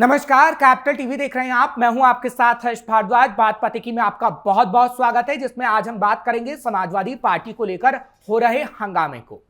नमस्कार, capital TV देख रहे हैं आप। मैं हूं आपके साथ हर्ष भारद्वाज। बात पतिकी में आपका बहुत बहुत स्वागत है, जिसमें आज हम बात करेंगे समाजवादी पार्टी को लेकर हो रहे हंगामे को।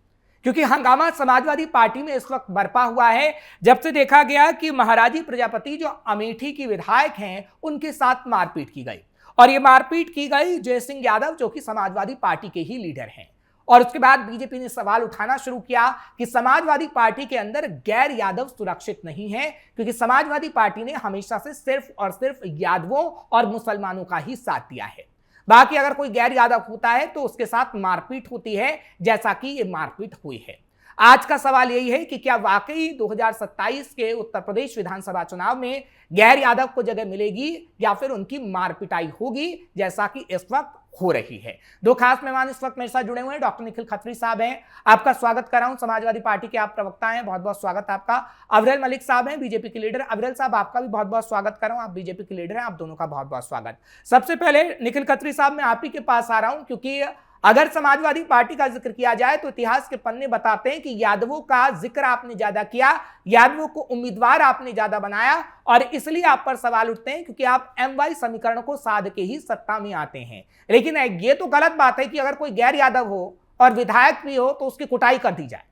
क्योंकि हंगामा समाजवादी पार्टी में इस वक्त बरपा हुआ है जब से देखा गया कि महाराजी प्रजापति जो अमेठी की विधायक हैं उनके साथ मारपीट की गई। और ये मारपीट की गई जयसिंह यादव, जो कि समाजवादी पार्टी के ही लीडर हैं। और उसके बाद बीजेपी ने सवाल उठाना शुरू किया कि समाजवादी पार्टी के अंदर गैर यादव सुरक्षित नहीं है, क्योंकि समाजवादी पार्टी ने हमेशा से सिर्फ और सिर्फ यादवों और मुसलमानों का ही साथ दिया है। बाकी अगर कोई गैर यादव होता है तो उसके साथ मारपीट होती है, जैसा कि ये मारपीट हुई है। आज का सवाल यही है कि क्या वाकई 2027 के उत्तर प्रदेश विधानसभा चुनाव में गैर यादव को जगह मिलेगी या फिर उनकी मार पिटाई होगी, जैसा कि इस वक्त हो रही है। दो खास मेहमान इस वक्त मेरे साथ जुड़े हुए हैं। डॉक्टर निखिल खत्री साहब हैं, आपका स्वागत कर रहा हूं। समाजवादी पार्टी के आप प्रवक्ता हैं, बहुत बहुत स्वागत आपका। अविरल मलिक साहब हैं, बीजेपी के लीडर। अविरल साहब, आपका भी बहुत बहुत स्वागत कर रहा हूं। आप बीजेपी के लीडर हैं, आप दोनों का बहुत बहुत स्वागत। सबसे पहले निखिल खत्री साहब, मैं आप ही के पास आ रहा हूं, क्योंकि अगर समाजवादी पार्टी का जिक्र किया जाए तो इतिहास के पन्ने बताते हैं कि यादवों का जिक्र आपने ज्यादा किया, यादवों को उम्मीदवार आपने ज्यादा बनाया, और इसलिए आप पर सवाल उठते हैं क्योंकि आप MY समीकरण को साध के ही सत्ता में आते हैं। लेकिन ये तो गलत बात है कि अगर कोई गैर यादव हो और विधायक भी हो तो उसकी कुटाई कर दी जाए।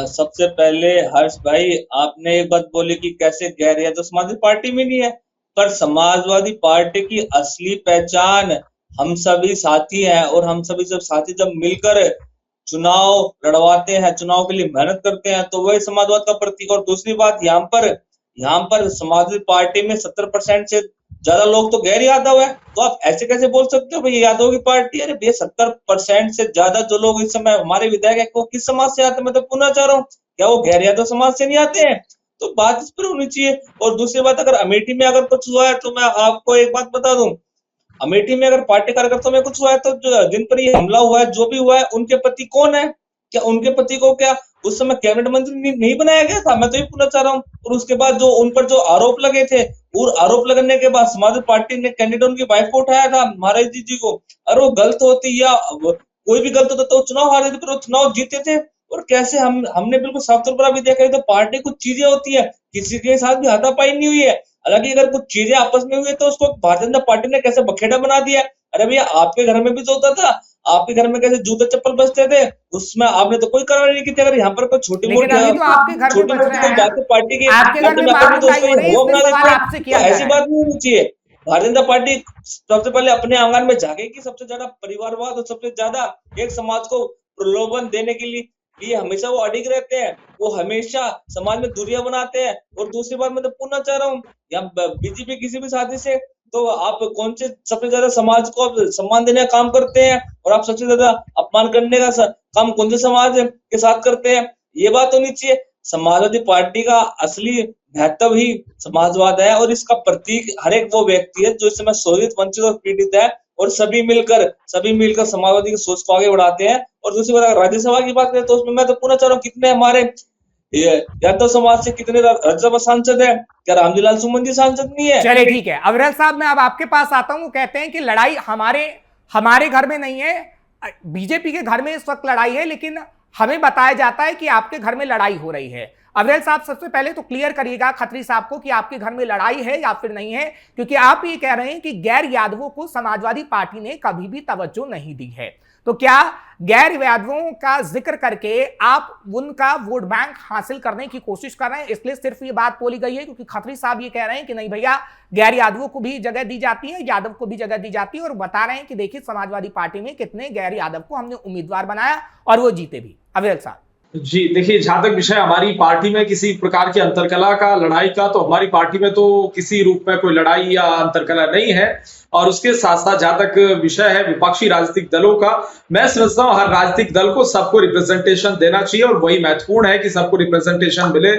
सबसे पहले हर्ष भाई, आपने एक बात बोली कि कैसे गैर यादव समाजवादी पार्टी में नहीं है, पर समाजवादी पार्टी की असली पहचान हम सभी साथी हैं। और हम सभी जब साथी जब मिलकर चुनाव लड़वाते हैं, चुनाव के लिए मेहनत करते हैं, तो वही समाजवाद का प्रतीक। और दूसरी बात, यहाँ पर समाजवादी पार्टी में 70% से ज्यादा लोग तो गैर यादव है। तो आप ऐसे कैसे बोल सकते हो भाई यादव की पार्टी? अरे भैया, 70% से ज्यादा जो लोग इस समय हमारे विधायक है वो किस समाज से आते हैं? मैं तो पूछना चाह रहा हूँ, क्या वो गैर यादव समाज से नहीं आते हैं? तो बात इस पर होनी चाहिए। और दूसरी बात, अगर अमेठी में अगर कुछ हुआ है तो मैं आपको एक बात बता दूं, अमेठी में अगर पार्टी कार्यकर्ताओं में कुछ हुआ है तो जो जिन पर ये हमला हुआ है, जो भी हुआ है, उनके पति कौन है? क्या उनके पति को क्या उस समय कैबिनेट मंत्री नहीं बनाया गया था? मैं तो ये पूछना चाह रहा हूँ। और उसके बाद जो उन पर जो आरोप लगे थे, और आरोप लगने के बाद समाजवादी पार्टी ने कैंडिडेट उनकी वाइफ को उठाया था, महाराज जी को। अरे वो गलत होती या कोई भी गलत होता तो चुनाव हारे थे, पर वो चुनाव जीते थे। और कैसे हमने बिल्कुल साफ तौर पर भी देखा है, तो पार्टी कुछ चीजें होती है, किसी के साथ भी हाथापाई नहीं हुई है। हालांकि अगर कुछ चीजें आपस में हुई तो उसको भारतीय जनता पार्टी ने कैसे बखेड़ा बना दिया। अरे भैया, आपके घर में भी तो होता था, आपके घर में कैसे जूते चप्पल बचते थे, उसमें आपने तो कोई कार्रवाई नहीं की थी। अगर यहाँ पर कोई छोटी मोटी बातें पार्टी की ऐसी बात नहीं होनी चाहिए। भारतीय जनता पार्टी सबसे पहले अपने आंगन में झांकेगी। सबसे ज्यादा परिवारवाद और सबसे ज्यादा एक समाज को प्रलोभन देने के लिए हमेशा वो अडिग रहते हैं, वो हमेशा समाज में दूरियां बनाते हैं। और दूसरी बात मैं तो पूछना चाह रहा हूँ, या बीजेपी किसी भी साथी से, तो आप कौन से सबसे ज्यादा समाज को सम्मान देने का काम करते हैं, और आप सबसे ज्यादा अपमान करने का काम कौन से समाज के साथ करते हैं? ये बात होनी चाहिए। समाजवादी पार्टी का असली महत्व ही समाजवाद है, और इसका प्रतीक हर एक वो व्यक्ति है जो इस समय शोषित, वंचित और पीड़ित है, और सभी मिलकर समाजवादी की सोच को आगे बढ़ाते हैं। और दूसरी बात, अगर राज्यसभा की बात करें तो उसमें मैं तो पूछना चाह रहा हूँ, कितने हमारे यादव समाज से कितने राज्यसभा सांसद है? क्या रामजीलाल सुमन जी सांसद नहीं है? चलिए ठीक है अविरल साहब, मैं अब आपके पास आता हूं। कहते हैं कि लड़ाई हमारे घर में नहीं है, बीजेपी के घर में इस वक्त लड़ाई है, लेकिन हमें बताया जाता है कि आपके घर में लड़ाई हो रही है। अविरल साहब, सबसे पहले तो क्लियर करिएगा खत्री साहब को कि आपके घर में लड़ाई है या फिर नहीं है, क्योंकि आप ये कह रहे हैं कि गैर यादवों को समाजवादी पार्टी ने कभी भी तवज्जो नहीं दी है। तो क्या गैर यादवों का जिक्र करके आप उनका वोट बैंक हासिल करने की कोशिश कर रहे हैं, इसलिए सिर्फ ये बात बोली गई है? क्योंकि खत्री साहब ये कह रहे हैं कि नहीं भैया, गैर यादवों को भी जगह दी जाती है, यादव को भी जगह दी जाती है, और बता रहे हैं कि देखिए समाजवादी पार्टी में कितने गैर यादव को हमने उम्मीदवार बनाया और वो जीते भी। अविरल साहब जी देखिए, जहां तक विषय हमारी पार्टी में किसी प्रकार की अंतरकला का, लड़ाई का, तो हमारी पार्टी में तो किसी रूप में कोई लड़ाई या अंतरकला नहीं है। और उसके साथ साथ जहां तक विषय है विपक्षी राजनीतिक दलों का, मैं समझता हूं हर राजनीतिक दल को सबको रिप्रेजेंटेशन देना चाहिए, और वही महत्वपूर्ण है कि सबको रिप्रेजेंटेशन मिले।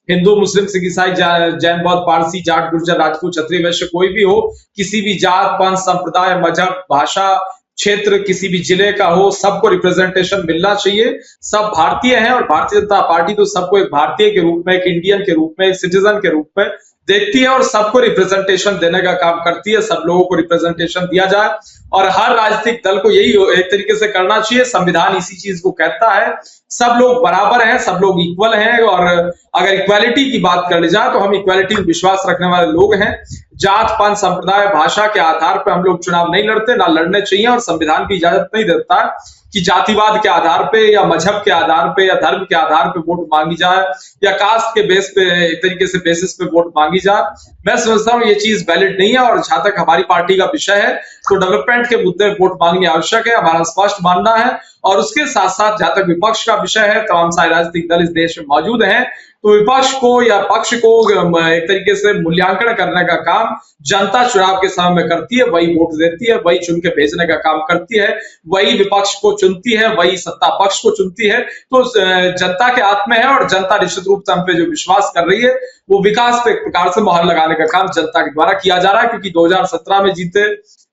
हिंदू, मुस्लिम, सिख, ईसाई, जैन, बौद्ध, पारसी, जाट, गुर्जर, राजपूत, क्षत्रिय, वैश्य, कोई भी हो, किसी भी जात, पंथ, संप्रदाय, मजहब, भाषा, क्षेत्र, किसी भी जिले का हो, सबको रिप्रेजेंटेशन मिलना चाहिए। सब भारतीय हैं, और भारतीय जनता पार्टी तो सबको एक भारतीय के रूप में, एक इंडियन के रूप में, एक सिटीजन के रूप में देखती है और सबको रिप्रेजेंटेशन देने का काम करती है, सब लोगों को रिप्रेजेंटेशन दिया जाए और हर राजनीतिक दल को यही एक तरीके से करना चाहिए। संविधान इसी चीज को कहता है, सब लोग बराबर हैं, सब लोग इक्वल हैं और अगर इक्वालिटी की बात कर ली जाए तो हम इक्वालिटी में विश्वास रखने वाले लोग हैं। जात पात संप्रदाय भाषा के आधार पर हम लोग चुनाव नहीं लड़ते, ना लड़ने चाहिए और संविधान भी इजाजत नहीं देता है कि जातिवाद के आधार पे या मजहब के आधार पे या धर्म के आधार पे वोट मांगी जाए या कास्ट के बेस पे एक तरीके से बेसिस पे वोट मांगी जाए। मैं समझता हूँ ये चीज वैलिड नहीं है और जहां तक हमारी पार्टी का विषय है तो डेवलपमेंट के मुद्दे पे वोट मांगनी आवश्यक है, हमारा स्पष्ट मानना है। और उसके साथ साथ जहां तक विपक्ष का विषय है, तमाम सारे राजनीतिक दल इस देश में मौजूद हैं, तो विपक्ष को या पक्ष को एक तरीके से मूल्यांकन करने का काम जनता चुनाव के समय में करती है, वही वोट देती है, वही चुन के भेजने का काम करती है, वही विपक्ष को चुनती है, वही सत्ता पक्ष को चुनती है। तो जनता के हाथ में है और जनता निश्चित रूप से हम पे जो विश्वास कर रही है वो विकास पे एक प्रकार से मोहर लगाने का काम जनता के द्वारा किया जा रहा है। क्योंकि 2017 में जीते,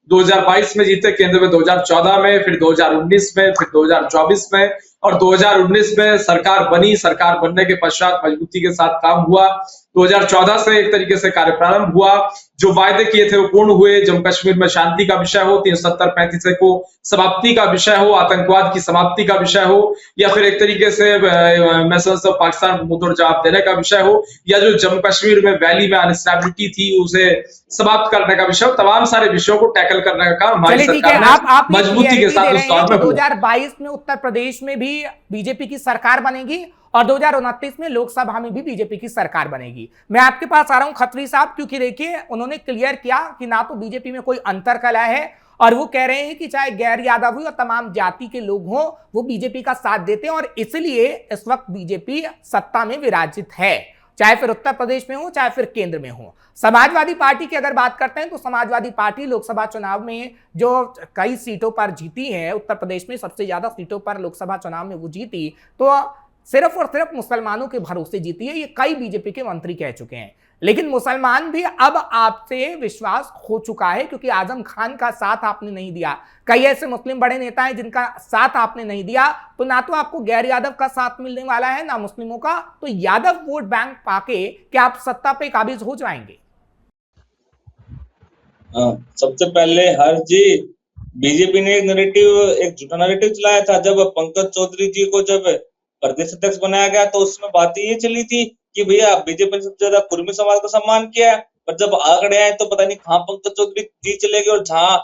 2022 में जीते केंद्र में, 2014 में, फिर 2019 में, फिर 2024 में और 2019 में सरकार बनी। सरकार बनने के पश्चात मजबूती के साथ काम हुआ। 2014 से एक तरीके से कार्य प्रारंभ हुआ, जो वायदे किए थे वो पूर्ण हुए। जम्मू कश्मीर में शांति का विषय हो, 370-35 को समाप्ति का विषय हो, आतंकवाद की समाप्ति का विषय हो, या फिर एक तरीके से मैं समझता हूँ पाकिस्तान को मुंहतोड़ जवाब देने का विषय हो, या जो जम्मू कश्मीर में वैली में अनस्टेबिलिटी थी उसे समाप्त करने का विषय हो, तमाम सारे विषयों को टैकल करने का काम हमारी सरकार ने मजबूती के साथ उस दौर में हुआ। 2022 में उत्तर प्रदेश में भी बीजेपी की सरकार बनेगी और 2029 में लोकसभा में भी बीजेपी की सरकार बनेगी। मैं आपके पास आ रहा हूं खत्री साहब, क्योंकि देखिए उन्होंने क्लियर किया कि ना तो बीजेपी में कोई अंतरकलह है और वो कह रहे हैं कि चाहे गैर यादव हो या तमाम जाति के लोग हों वो बीजेपी का साथ देते हैं और इसलिए इस वक्त बीजेपी सत्ता में विराजित है, चाहे फिर उत्तर प्रदेश में हो चाहे फिर केंद्र में हो। समाजवादी पार्टी की अगर बात करते हैं तो समाजवादी पार्टी लोकसभा चुनाव में जो कई सीटों पर जीती है, उत्तर प्रदेश में सबसे ज्यादा सीटों पर लोकसभा चुनाव में वो जीती, तो सिर्फ और सिर्फ मुसलमानों के भरोसे जीती है। ये कई बीजेपी के मंत्री कह चुके हैं। लेकिन मुसलमान भी अब आपसे विश्वास खो चुका है, क्योंकि आजम खान का साथ आपने नहीं दिया। कई ऐसे मुस्लिम बड़े नेता हैं जिनका साथ आपने नहीं दिया, तो ना तो आपको गैर यादव का साथ मिलने वाला है ना मुस्लिमों का, तो यादव वोट बैंक पाके क्या आप सत्ता पे काबिज हो जाएंगे? सबसे पहले हर जी बीजेपी ने एक झूठा नैरेटिव चलाया था। जब पंकज चौधरी जी को जब प्रदेश अध्यक्ष बनाया गया तो उसमें बातें ये चली थी कि भैया बीजेपी ने सबसे ज्यादा कुर्मी समाज का सम्मान किया है, पर जब आंकड़े आए तो पता नहीं कहां पंकज चौधरी जी चले गए और जहां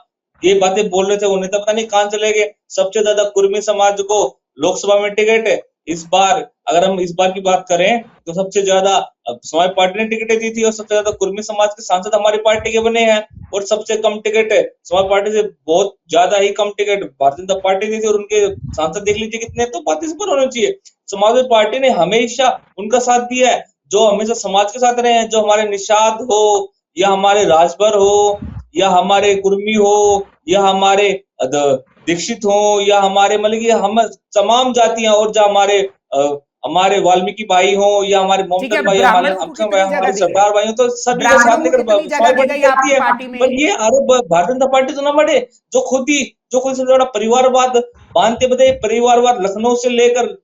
ये बातें बोल रहे थे वो नेता पता नहीं कहां चले गए। सबसे ज्यादा कुर्मी समाज को लोकसभा में टिकट है इस बार, अगर हम इस बार की बात करें तो सबसे ज्यादा समाज पार्टी ने टिकटें दी थी और सबसे ज्यादा कुर्मी समाज के सांसद हमारी पार्टी के बने हैं और सबसे कम टिकट है समाज पार्टी से बहुत ज्यादा ही कम टिकट भारतीय जनता पार्टी दी थी और उनके सांसद देख लीजिए कितने, तो बात इस पर होनी चाहिए। समाजवादी पार्टी ने हमेशा उनका साथ दिया है जो हमेशा समाज के साथ रहे हैं, जो हमारे निषाद हो या हमारे राजभर हो या हमारे कुर्मी हो या हमारे दीक्षित हो या हमारे मतलब हम तमाम जातियां और जो हमारे वाल्मीकि भाई हो या हमारे मोमडन भाई, हमारे सरदार भाई हो, तो सभी को साथ लेकर करती है। पर ये आरोप भारतीय जनता पार्टी तो ना बढ़े जो खुद सबसे बड़ा परिवारवाद मानते बताइए। परिवारवाद लखनऊ से लेकर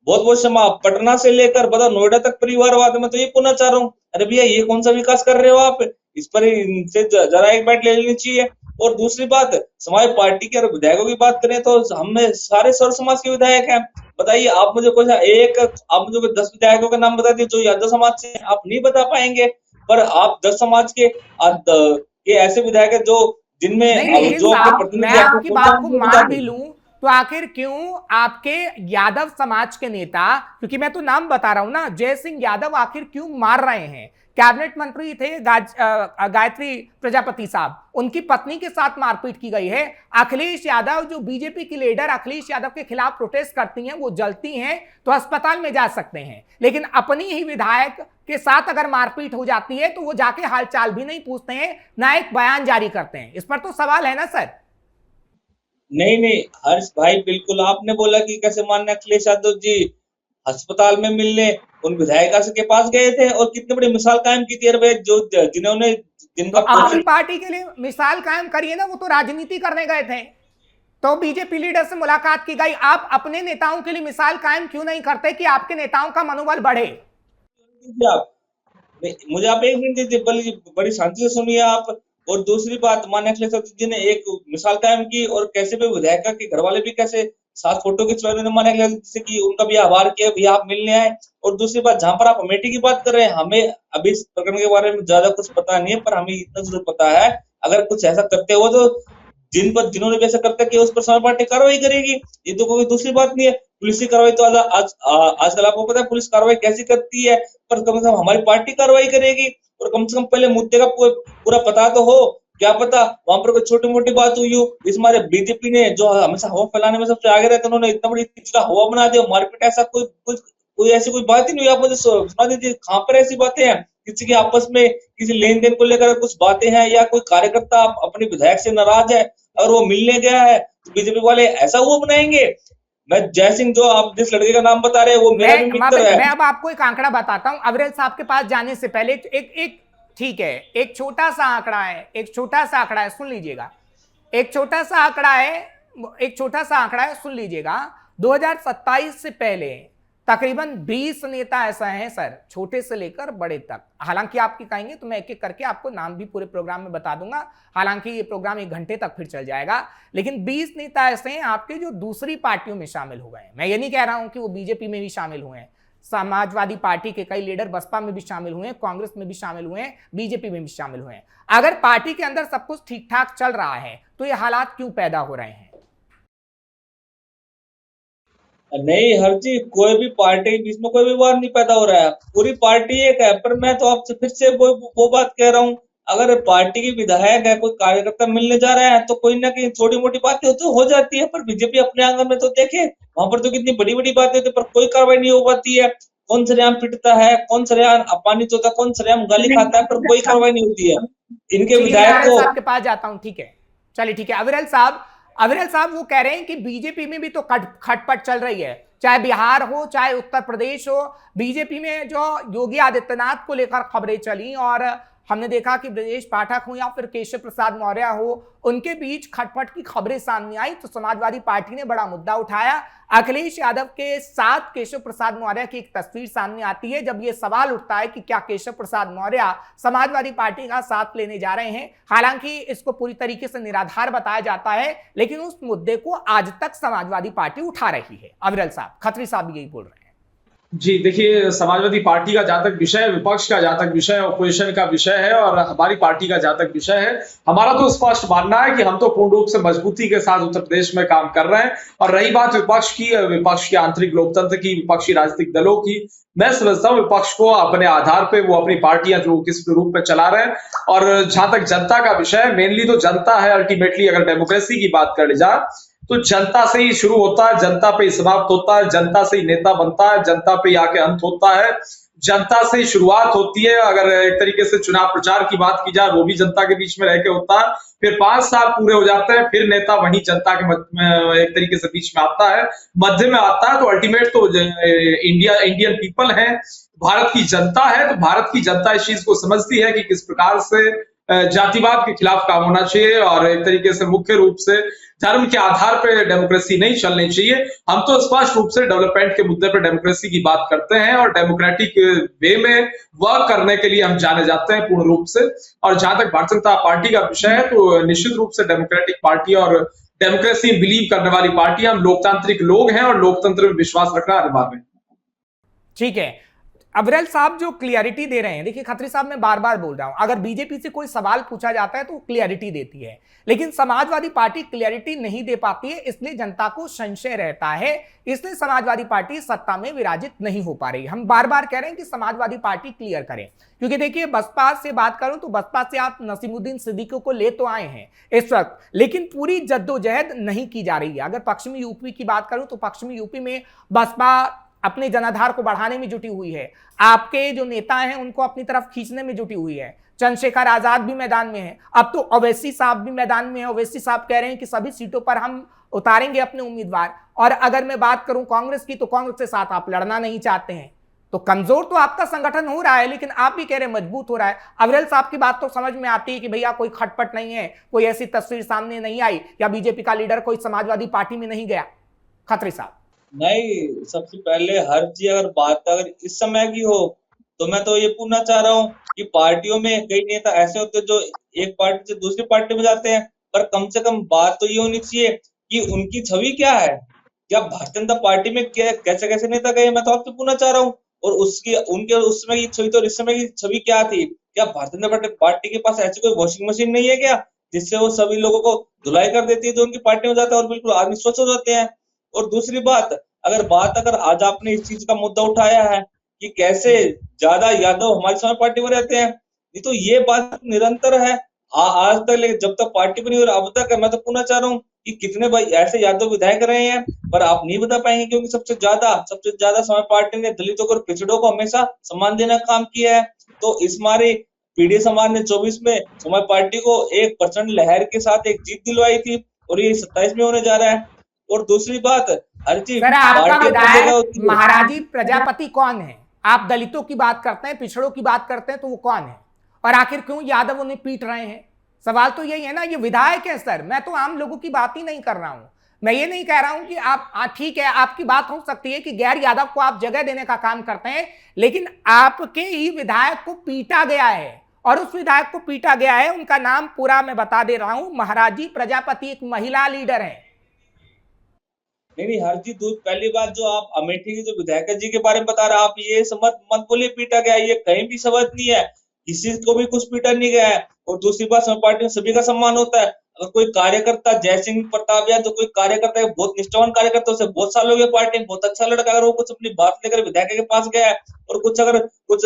बहुत समय पटना से लेकर बताओ नोएडा तक परिवारवाद में, तो ये पूछना चाह रहा हूँ, अरे भैया ये कौन सा विकास कर रहे हो आप? इस पर इनसे जरा एक बात ले लेनी चाहिए। और दूसरी बात, समाज पार्टी के अगर विधायकों की बात करें तो हम सारे सर्व समाज के विधायक हैं। बताइए आप मुझे कोई आप मुझे 10 विधायकों के नाम बता दिए जो यादव समाज से, आप नहीं बता पाएंगे, पर आप 10 समाज के ऐसे विधायक है जो जिनमें जो मैं आपकी बात को मान भी लूं तो आखिर क्यों आपके यादव समाज के नेता, क्योंकि मैं तो नाम बता रहा हूं ना, जय सिंह यादव आखिर क्यों मार रहे हैं? कैबिनेट मंत्री थे गायत्री प्रजापति साहब, उनकी पत्नी के साथ मारपीट की गई है। अखिलेश यादव जो बीजेपी की लीडर अखिलेश यादव के खिलाफ प्रोटेस्ट करती हैं, वो जलती हैं तो अस्पताल में जा सकते हैं, लेकिन अपनी ही विधायक के साथ अगर मारपीट हो जाती है तो वो जाके हालचाल भी नहीं पूछते हैं, ना एक बयान जारी करते हैं। इस पर तो सवाल है ना सर? नहीं हर्ष भाई, बिल्कुल आपने बोला कि कैसे माननीय अखिलेश यादव जी अस्पताल में मिलने उन विधायिका के पास गए थे और कितनी बड़ी मिसाल कायम की थी। जिनका अपनी पार्टी के लिए मिसाल कायम करिए ना, वो तो राजनीति करने गए थे, तो बीजेपी लीडर से मुलाकात की गई। आप अपने नेताओं के लिए मिसाल कायम क्यों नहीं करते कि आपके नेताओं का मनोबल बढ़े? मुझे आप एक मिनट दीजिए, बड़ी शांति से सुनिए आप। और दूसरी बात, माननीय अखिलेश यादव जी ने एक मिसाल कायम की, और कैसे भी विधायक के घर वाले भी कैसे साथ फोटो खिंचवाए उन्होंने माननीय अखिलेश जी से, कि उनका भी आभार किया, भैया आप मिलने आए। और दूसरी बात, जहां पर आप अमेठी की बात कर रहे हैं, हमें अभी इस प्रकरण के बारे में ज्यादा कुछ पता नहीं है, पर हमें इतना जरूर पता है, अगर कुछ ऐसा करते हो तो जिन्होंने भी ऐसा करता कि उस पर समाज पार्टी कार्रवाई करेगी। ये तो कोई दूसरी बात नहीं है। पुलिस की कार्रवाई तो आजकल आपको पता है पुलिस कार्रवाई कैसी करती है, पर कम से कम हमारी पार्टी कार्रवाई करेगी। और कम से कम पहले मुद्दे का पूरा पता तो हो। क्या पता वहां पर कोई छोटी मोटी बात हुई हो। इस हमारे बीजेपी ने जो हमेशा हवा फैलाने में सबसे आगे रहते हैं, उन्होंने इतना बड़ी चीज का हवा बना दिया, मारपीट, ऐसा कोई ऐसी कोई बात ही नहीं हुई। आप मुझे सुना दीजिए कहां पर ऐसी बातें हैं, किसी के आपस में किसी लेन देन को लेकर कुछ बातें हैं, या कोई कार्यकर्ता अपने विधायक से नाराज है और वो मिलने गया है, तो बीजेपी वाले ऐसा वो बनाएंगे। मैं जय सिंह, जो आप जिस लड़के का नाम बता रहे हैं, वो मेरा भी मित्र है। मैं अब आपको एक आंकड़ा बताता हूं अविरल साहब के पास जाने से पहले। एक ठीक है, एक छोटा सा आंकड़ा है, सुन लीजिएगा। एक छोटा सा आंकड़ा है, सुन लीजिएगा। 2027 से पहले तकरीबन 20 नेता ऐसा हैं सर, छोटे से लेकर बड़े तक। हालांकि आपकी कहेंगे तो मैं एक एक करके आपको नाम भी पूरे प्रोग्राम में बता दूंगा, हालांकि ये प्रोग्राम 1 घंटे तक फिर चल जाएगा। लेकिन 20 नेता ऐसे हैं आपके जो दूसरी पार्टियों में शामिल हो गए हैं। मैं ये नहीं कह रहा हूं कि वो बीजेपी में भी शामिल हुए हैं, समाजवादी पार्टी के कई लीडर बसपा में भी शामिल हुए हैं, कांग्रेस में भी शामिल हुए हैं, बीजेपी में भी शामिल हुए हैं। अगर पार्टी के अंदर सब कुछ ठीक ठाक चल रहा है तो ये हालात क्यों पैदा हो रहे हैं? नहीं हर जी, कोई भी पार्टी के बीच में कोई विवाद नहीं पैदा हो रहा है, पूरी पार्टी एक है। पर मैं तो आपसे फिर से वो बात कह रहा हूँ, अगर पार्टी के विधायक है, कोई कार्यकर्ता मिलने जा रहा है, तो कोई ना कहीं छोटी मोटी बातें हो जाती है। पर बीजेपी अपने आंगन में तो देखे, वहां पर तो कितनी बड़ी बड़ी बातें होती है, पर कोई कार्रवाई नहीं हो पाती है। कौन सरेआम पिटता है, कौन सरेआम अपमानित होता है, कौन सरेआम गाली खाता है, पर कोई कार्रवाई नहीं होती है। इनके विधायक को आपके पास जाता हूं, ठीक है, चलिए ठीक है। अविरल साहब वो कह रहे हैं कि बीजेपी में भी तो खटपट चल रही है, चाहे बिहार हो चाहे उत्तर प्रदेश हो। बीजेपी में जो योगी आदित्यनाथ को लेकर खबरें चली, और हमने देखा कि ब्रजेश पाठक हो या फिर केशव प्रसाद मौर्य हो, उनके बीच खटपट की खबरें सामने आई, तो समाजवादी पार्टी ने बड़ा मुद्दा उठाया। अखिलेश यादव के साथ केशव प्रसाद मौर्य की एक तस्वीर सामने आती है, जब यह सवाल उठता है कि क्या केशव प्रसाद मौर्य समाजवादी पार्टी का साथ लेने जा रहे हैं। हालांकि इसको पूरी तरीके से निराधार बताया जाता है, लेकिन उस मुद्दे को आज तक समाजवादी पार्टी उठा रही है। अविरल साहब, खत्री साहब भी यही बोल रहे हैं। जी देखिए, समाजवादी पार्टी का जहां तक विषय है, विपक्ष का जहां तक विषय है, ऑपोजिशन का विषय है, और हमारी पार्टी का जहां तक विषय है, हमारा तो स्पष्ट मानना है कि हम तो पूर्ण रूप से मजबूती के साथ उत्तर प्रदेश में काम कर रहे हैं। और रही बात विपक्ष की, विपक्ष के आंतरिक लोकतंत्र की, विपक्षी राजनीतिक दलों की, मैं समझता हूँ विपक्ष को अपने आधार पे वो अपनी पार्टियां जो किस रूप में चला रहे हैं। और जहां तक जनता का विषय है, मेनली तो जनता है अल्टीमेटली। अगर डेमोक्रेसी की बात करी जाए तो जनता से ही शुरू होता है, जनता पे ही समाप्त होता है, जनता से ही नेता बनता है, जनता पे ही आके अंत होता है, जनता से ही शुरुआत होती है। अगर एक तरीके से चुनाव प्रचार की बात की जाए, वो भी जनता के बीच में रह के होता है। फिर 5 साल पूरे हो जाते हैं, फिर नेता वही जनता के एक तरीके से बीच में आता है, मध्य में आता है। तो अल्टीमेट तो इंडियन पीपल है, भारत की जनता है। तो भारत की जनता इस चीज को समझती है कि किस प्रकार से जातिवाद के खिलाफ काम होना चाहिए, और एक तरीके से मुख्य रूप से धर्म के आधार पर डेमोक्रेसी नहीं चलनी चाहिए। हम तो स्पष्ट रूप से डेवलपमेंट के मुद्दे पर डेमोक्रेसी की बात करते हैं, और डेमोक्रेटिक वे में वर्क करने के लिए हम जाने जाते हैं पूर्ण रूप से। और जहां तक भारतीय जनता पार्टी का विषय है, तो निश्चित रूप से डेमोक्रेटिक पार्टी और डेमोक्रेसी में बिलीव करने वाली पार्टी, हम लोकतांत्रिक लोग हैं और लोकतंत्र में विश्वास रखना अनिवार्य है। ठीक है, अविरल साहब जो क्लियरिटी दे रहे हैं, देखिए खत्री साहब मैं बार बार बोल रहा हूं, अगर बीजेपी से कोई सवाल पूछा जाता है तो क्लियरिटी देती है, लेकिन समाजवादी पार्टी क्लियरिटी नहीं दे पाती है, इसलिए जनता को संशय रहता है, इसलिए समाजवादी पार्टी सत्ता में विराजित नहीं हो पा रही। हम बार बार कह रहे हैं कि समाजवादी पार्टी क्लियर करें, क्योंकि देखिए बसपा से बात करूं तो बसपा से आप नसीमुद्दीन सिद्दीकी को ले तो आए हैं इस वक्त, लेकिन पूरी जद्दोजहद नहीं की जा रही है। अगर पश्चिमी यूपी की बात करूं तो पश्चिमी यूपी में बसपा अपने जनाधार को बढ़ाने में जुटी हुई है, आपके जो नेता हैं उनको अपनी तरफ खींचने में जुटी हुई है। चंद्रशेखर आजाद भी मैदान में है, अब तो ओवैसी साहब भी मैदान में है। ओवैसी साहब कह रहे हैं कि सभी सीटों पर हम उतारेंगे अपने उम्मीदवार। और अगर मैं बात करूं कांग्रेस की, तो कांग्रेस के साथ आप लड़ना नहीं चाहते हैं, तो कमजोर तो आपका संगठन हो रहा है, लेकिन आप भी कह रहे हैं मजबूत हो रहा है। अविरल साहब की बात तो समझ में आती है कि भैया कोई खटपट नहीं है, कोई ऐसी तस्वीर सामने नहीं आई, या बीजेपी का लीडर कोई समाजवादी पार्टी में नहीं गया। खत्री साहब, नहीं, सबसे पहले हर चीज अगर बात अगर इस समय की हो, तो मैं तो ये पूछना चाह रहा हूँ कि पार्टियों में कई नेता ऐसे होते हैं जो एक पार्टी से दूसरी पार्टी में जाते हैं, पर कम से कम बात तो ये होनी चाहिए कि उनकी छवि क्या है, क्या भारतीय जनता पार्टी में क्या कैसे कैसे नेता गए, मैं तो आपसे पूछना चाह रहा हूँ। और उसकी उनके उस समय की छवि तो इस समय की छवि क्या थी? क्या भारतीय जनता पार्टी के पास ऐसी कोई वॉशिंग मशीन नहीं है क्या, जिससे वो सभी लोगों को धुलाई कर देती है जो उनकी पार्टी में जाता है और बिल्कुल आदमी स्वच्छ हो जाते हैं? और दूसरी बात, अगर आज आपने इस चीज का मुद्दा उठाया है कि कैसे ज्यादा यादव हमारी समाज पार्टी में रहते हैं, ये तो ये बात निरंतर है आज तक, लेकिन जब तक पार्टी बनी और अब तक है। मैं तो पूछना चाह रहा हूँ कि कितने भाई ऐसे यादव विधायक रहे हैं, पर आप नहीं बता पाएंगे, क्योंकि सबसे ज्यादा समाज पार्टी ने दलितों को और पिछड़ों को हमेशा सम्मान देने का काम किया है। तो इस मारे पीढ़ी समाज ने 24 में समाज पार्टी को एक प्रचंड लहर के साथ एक जीत दिलवाई थी, और ये 27 में होने जा रहा है। और दूसरी बात, हर चीज सर आपका पार्टी अपनी जगह विधायक होती है। महाराजी प्रजापति कौन है? आप दलितों की बात करते हैं, पिछड़ों की बात करते हैं, तो वो कौन है? और आखिर क्यों यादव उन्हें पीट रहे हैं? सवाल तो यही है ना, ये विधायक है सर। मैं तो आम लोगों की बात ही नहीं कर रहा हूं। मैं ये नहीं कह रहा हूं कि आप ठीक है, आपकी बात हो सकती है कि गैर यादव को आप जगह देने का काम करते हैं, लेकिन आपके ही विधायक को पीटा गया है। और उस विधायक को पीटा गया है, उनका नाम पूरा मैं बता दे रहा हूं, महाराजी प्रजापति, एक महिला लीडर है। नहीं, हरजीत दूध, पहली बात जो आप अमेठी के जो विधायक जी के बारे में बता रहे हैं, आप ये समझ मत बोलिए पीटा गया, ये कहीं भी शब्द नहीं है, किसी को भी कुछ पीटा नहीं गया है। और दूसरी बात, समाज पार्टी में सभी का सम्मान होता है। अगर कोई कार्यकर्ता जयसिंह प्रताप या जो कोई कार्यकर्ता है, बहुत निष्ठावान कार्यकर्ता, उसे बहुत साल हो गए पार्टी में, बहुत अच्छा लड़का, अगर वो कुछ अपनी बात लेकर विधायक के पास गया है और कुछ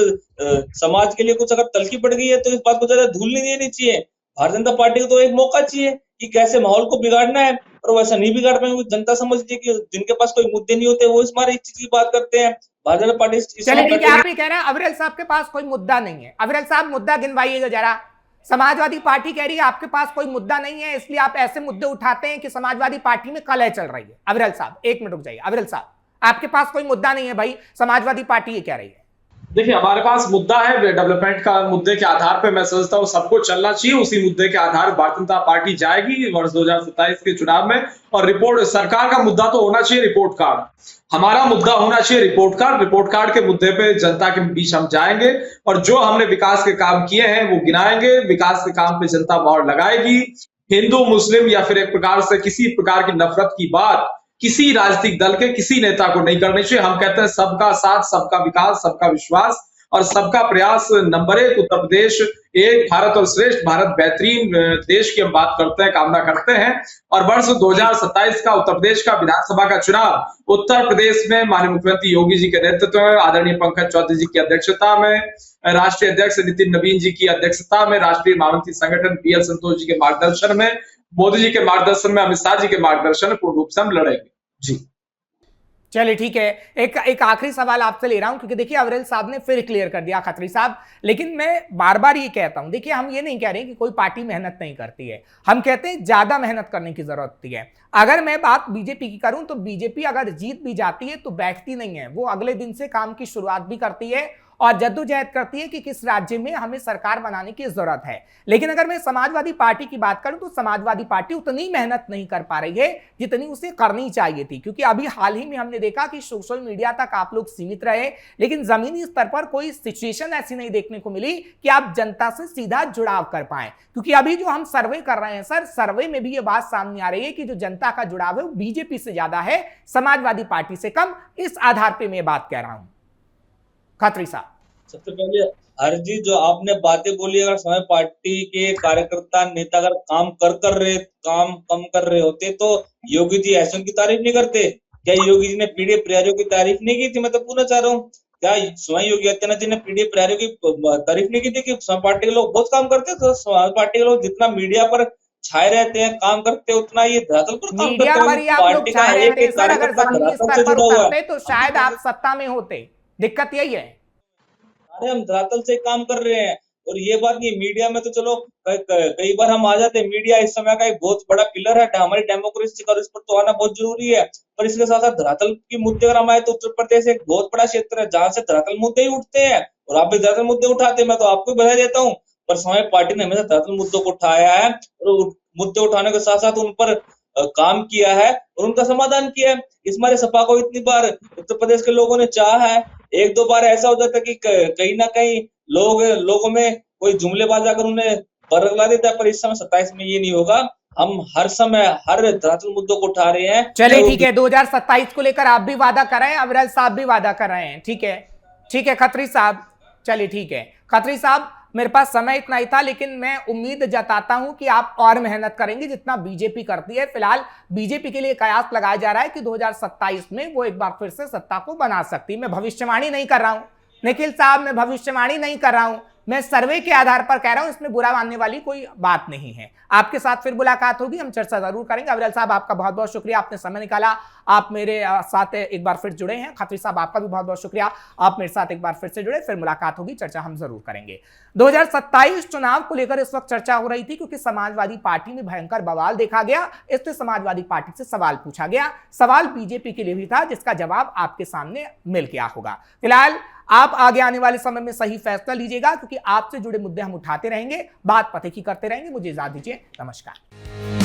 समाज के लिए कुछ अगर तलखी पड़ गई है, तो इस बात को ज्यादा धूल नहीं देनी चाहिए। भारतीय जनता पार्टी को तो एक मौका चाहिए कि कैसे माहौल को बिगाड़ना है, और वैसा नहीं बिगाड़ पाएंगे। जनता समझती है कि जिनके पास कोई मुद्दे नहीं होते वो इस बार इस चीज की बात करते हैं। भारतीय जनता पार्टी चलिए ठीक है, आप ये कह रहे हैं अविरल साहब के पास कोई मुद्दा नहीं है। अविरल साहब मुद्दा गिनवाइएगा जरा। समाजवादी पार्टी कह रही है आपके पास कोई मुद्दा नहीं है, इसलिए आप ऐसे मुद्दे उठाते हैं कि समाजवादी पार्टी में कलह चल रही है। अविरल साहब एक मिनट रुक जाइए। अविरल साहब, आपके पास कोई मुद्दा नहीं है भाई, समाजवादी पार्टी ये कह रही है। देखिए, हमारे पास मुद्दा है डेवलपमेंट का। मुद्दे के आधार पे मैं समझता हूँ सबको चलना चाहिए, उसी मुद्दे के आधार भारतीय जनता पार्टी जाएगी वर्ष 2027 के चुनाव में। और रिपोर्ट, सरकार का मुद्दा तो होना चाहिए रिपोर्ट कार्ड, हमारा मुद्दा होना चाहिए रिपोर्ट कार्ड। रिपोर्ट कार्ड के मुद्दे पे जनता के बीच हम जाएंगे और जो हमने विकास के काम किए हैं वो गिनाएंगे। विकास के काम पे जनता मोहर लगाएगी। हिंदू मुस्लिम या फिर एक प्रकार से किसी प्रकार की नफरत की बात किसी राजनीतिक दल के किसी नेता को नहीं करनी चाहिए। हम कहते हैं सबका साथ, सबका विकास, सबका विश्वास और सबका प्रयास। नंबर 1 उत्तर प्रदेश, एक भारत और श्रेष्ठ भारत, बेहतरीन देश की हम बात करते हैं, कामना करते हैं। और वर्ष 2027 का उत्तर प्रदेश का विधानसभा का चुनाव उत्तर प्रदेश में माननीय मुख्यमंत्री योगी जी के नेतृत्व में, आदरणीय पंकज चौधरी जी की अध्यक्षता में, राष्ट्रीय अध्यक्ष नितिन नवीन जी की अध्यक्षता में, राष्ट्रीय महामंत्री संगठन PL संतोष जी के मार्गदर्शन में, मोदी जी के मार्गदर्शन में, अमित शाह जी के मार्गदर्शन में पूर्ण रूप से हम लड़ेंगे जी। चलिए ठीक है, एक आखिरी सवाल आपसे ले रहा हूं, क्योंकि देखिए अविरल साहब ने फिर क्लियर कर दिया, खत्री साहब। लेकिन मैं बार बार ये कहता हूं, देखिए हम ये नहीं कह रहे कि कोई पार्टी मेहनत नहीं करती है, हम कहते हैं ज्यादा मेहनत करने की जरूरत होती है। अगर मैं बात बीजेपी की करूं तो बीजेपी अगर जीत भी जाती है तो बैठती नहीं है, वो अगले दिन से काम की शुरुआत भी करती है और जद्दोजहद करती है कि किस राज्य में हमें सरकार बनाने की जरूरत है। लेकिन अगर मैं समाजवादी पार्टी की बात करूं तो समाजवादी पार्टी उतनी मेहनत नहीं कर पा रही है जितनी उसे करनी चाहिए थी, क्योंकि अभी हाल ही में हमने देखा कि सोशल मीडिया तक आप लोग सीमित रहे, लेकिन जमीनी स्तर पर कोई सिचुएशन ऐसी नहीं देखने को मिली कि आप जनता से सीधा जुड़ाव कर पाए। क्योंकि अभी जो हम सर्वे कर रहे हैं सर, सर्वे में भी ये बात सामने आ रही है कि जो जनता का जुड़ाव है वो बीजेपी से ज्यादा है, समाजवादी पार्टी से कम। इस आधार पर मैं बात कह रहा हूं। खत्री साहब, सबसे पहले हरजीत, जो आपने बातें बोली, अगर समाज पार्टी के कार्यकर्ता नेता अगर काम कम कर रहे होते तो योगी जी ऐसे उनकी तारीफ नहीं करते क्या? योगी जी ने पीडीए प्रहरियों की तारीफ नहीं की थी? मैं तो पूछना चाह रहा हूँ, क्या स्वयं योगी आदित्यनाथ जी ने पीडीए प्रहरियों की तारीफ नहीं की थी कि समाज पार्टी के लोग बहुत काम करते? तो समाज पार्टी के लोग जितना मीडिया पर छाए रहते हैं, काम करते हैं, उतना ये धरातल पर काम मीडिया करते पर ही आप लोग छाए रहते हैं सर। अगर जमीनी स्तर पर उतरते तो शायद आप सत्ता में होते। दिक्कत यही है। अरे हम धरातल से काम कर रहे हैं, और ये बात नहीं, मीडिया में तो चलो कई बार हम आ जाते हैं। मीडिया इस समय का एक बहुत बड़ा पिलर है हमारी डेमोक्रेसी का, और इस पर तो आना बहुत जरूरी है। पर इसके साथ साथ धरातल की मुद्दे अगर हम आए तो उत्तर प्रदेश एक बहुत बड़ा क्षेत्र है जहां से धरातल मुद्दे ही उठते हैं, और आप भी धरातल मुद्दे उठाते हैं, मैं तो आपको बधाई देता हूँ। पर समाज पार्टी ने हमेशा धरातल मुद्दों को उठाया है, और मुद्दे उठाने के साथ साथ उन पर काम किया है और उनका समाधान किया है। इस हमारे सपा को इतनी बार उत्तर प्रदेश के लोगों ने चाहा है। एक दो बार ऐसा हो जाता है कि कहीं ना कहीं लोगों में कोई जुमलेबाज अगर उन्हें बरगला देता है, पर इस समय 27 में ये नहीं होगा। हम हर समय हर धरातल मुद्दों को उठा रहे हैं। चलिए ठीक है, 2027 को लेकर आप भी वादा कर रहे हैं, अविरल साहब भी वादा कर रहे हैं। ठीक है खत्री साहब, चलिए ठीक है खत्री साहब, मेरे पास समय इतना ही था, लेकिन मैं उम्मीद जताता हूं कि आप और मेहनत करेंगे जितना बीजेपी करती है। फिलहाल बीजेपी के लिए कयास लगाया जा रहा है कि 2027 में वो एक बार फिर से सत्ता को बना सकती है। मैं भविष्यवाणी नहीं कर रहा हूं निखिल साहब, मैं भविष्यवाणी नहीं कर रहा हूं, मैं सर्वे के आधार पर कह रहा हूं, इसमें बुरा मानने वाली कोई बात नहीं है। आपके साथ फिर मुलाकात होगी, हम चर्चा जरूर करेंगे। अविरल साहब, आपका बहुत बहुत शुक्रिया, आपने समय निकाला, आप मेरे साथ एक बार फिर जुड़े हैं। खत्री साहब, आपका भी बहुत बहुत शुक्रिया, आप मेरे साथ एक बार फिर से जुड़े। फिर मुलाकात होगी, चर्चा हम जरूर करेंगे। 2027 चुनाव को लेकर इस वक्त चर्चा हो रही थी क्योंकि समाजवादी पार्टी में भयंकर बवाल देखा गया, इसलिए समाजवादी पार्टी से सवाल पूछा गया। सवाल बीजेपी के लिए भी था, जिसका जवाब आपके सामने मिल गया होगा। फिलहाल आप आगे आने वाले समय में सही फैसला लीजिएगा, क्योंकि आपसे जुड़े मुद्दे हम उठाते रहेंगे, बात पते की करते रहेंगे। मुझे इजाजत दीजिए, नमस्कार।